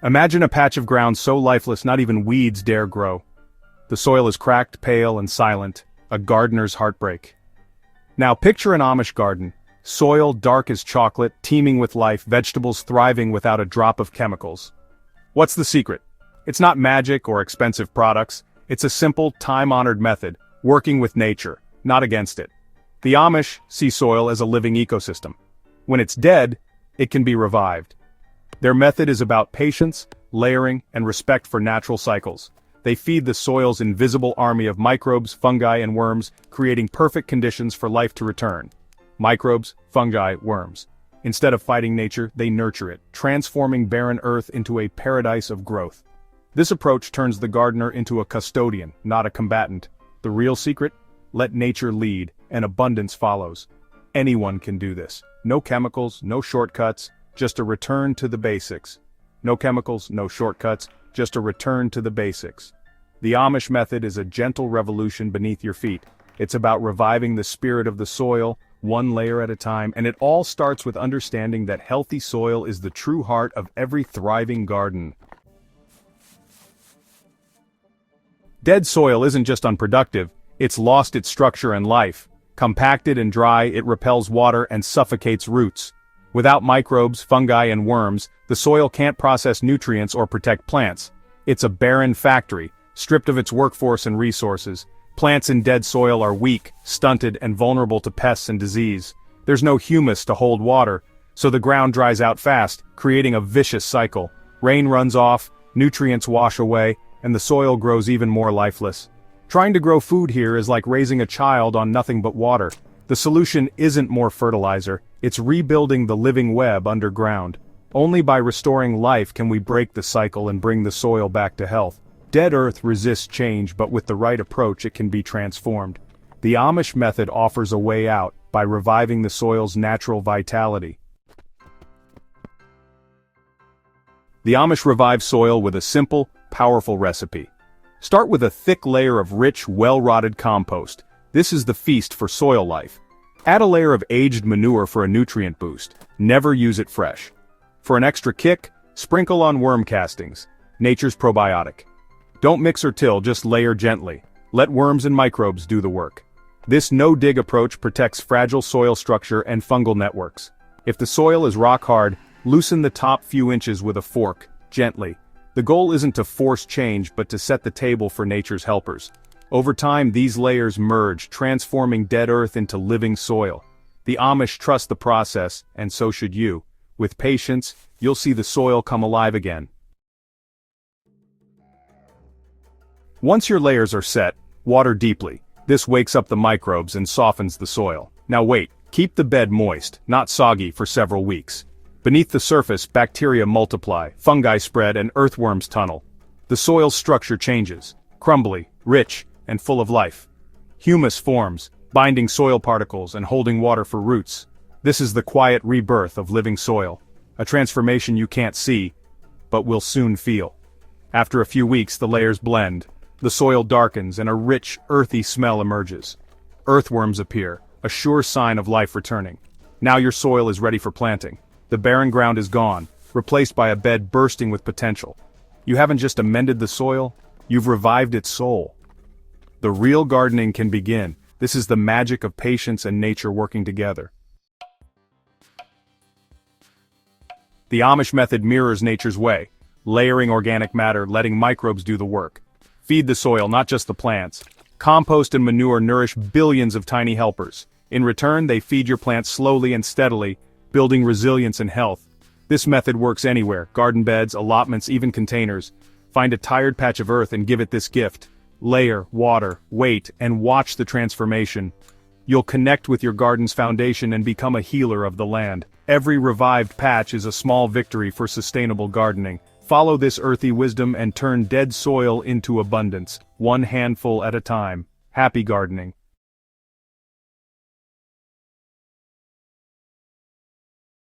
Imagine a patch of ground so lifeless not even weeds dare grow. The soil is cracked, pale, and silent, a gardener's heartbreak. Now picture an Amish garden. Soil dark as chocolate, teeming with life, vegetables thriving without a drop of chemicals. What's the secret? It's not magic or expensive products, it's a simple, time-honored method, working with nature, not against it. The Amish see soil as a living ecosystem. When it's dead, it can be revived. Their method is about patience, layering, and respect for natural cycles. They feed the soil's invisible army of microbes, fungi, and worms, creating perfect conditions for life to return. Microbes, fungi, worms. Instead of fighting nature, they nurture it, transforming barren earth into a paradise of growth. This approach turns the gardener into a custodian, not a combatant. The real secret? Let nature lead, and abundance follows. Anyone can do this. No chemicals, no shortcuts, just a return to the basics. No chemicals, no shortcuts, just a return to the basics. The Amish method is a gentle revolution beneath your feet. It's about reviving the spirit of the soil, one layer at a time, and it all starts with understanding that healthy soil is the true heart of every thriving garden. Dead soil isn't just unproductive, it's lost its structure and life. Compacted and dry, it repels water and suffocates roots. Without microbes, fungi, and worms, the soil can't process nutrients or protect plants. It's a barren factory, stripped of its workforce and resources. Plants in dead soil are weak, stunted, and vulnerable to pests and disease. There's no humus to hold water, so the ground dries out fast, creating a vicious cycle. Rain runs off, nutrients wash away, and the soil grows even more lifeless. Trying to grow food here is like raising a child on nothing but water. The solution isn't more fertilizer, it's rebuilding the living web underground. Only by restoring life can we break the cycle and bring the soil back to health. Dead earth resists change, but with the right approach it can be transformed. The Amish method offers a way out by reviving the soil's natural vitality. The Amish revive soil with a simple, powerful recipe. Start with a thick layer of rich, well-rotted compost. This is the feast for soil life. Add a layer of aged manure for a nutrient boost. Never use it fresh. For an extra kick, sprinkle on worm castings, nature's probiotic. Don't mix or till, just layer gently. Let worms and microbes do the work. This no-dig approach protects fragile soil structure and fungal networks. If the soil is rock hard, loosen the top few inches with a fork, gently. The goal isn't to force change but to set the table for nature's helpers. Over time these layers merge, transforming dead earth into living soil. The Amish trust the process, and so should you. With patience, you'll see the soil come alive again. Once your layers are set, water deeply. This wakes up the microbes and softens the soil. Now wait, keep the bed moist, not soggy, for several weeks. Beneath the surface, bacteria multiply, fungi spread, and earthworms tunnel. The soil's structure changes, crumbly, rich, and full of life. Humus forms, binding soil particles and holding water for roots. This is the quiet rebirth of living soil, a transformation you can't see, but will soon feel. After a few weeks, the layers blend. The soil darkens and a rich, earthy smell emerges. Earthworms appear, a sure sign of life returning. Now your soil is ready for planting. The barren ground is gone, replaced by a bed bursting with potential. You haven't just amended the soil, you've revived its soul. The real gardening can begin. This is the magic of patience and nature working together. The Amish method mirrors nature's way, layering organic matter, letting microbes do the work. Feed the soil, not just the plants. Compost and manure nourish billions of tiny helpers. In return, they feed your plants slowly and steadily, building resilience and health. This method works anywhere: garden beds, allotments, even containers. Find a tired patch of earth and give it this gift. Layer, water, wait, and watch the transformation. You'll connect with your garden's foundation and become a healer of the land. Every revived patch is a small victory for sustainable gardening. Follow this earthy wisdom and turn dead soil into abundance, one handful at a time. Happy gardening.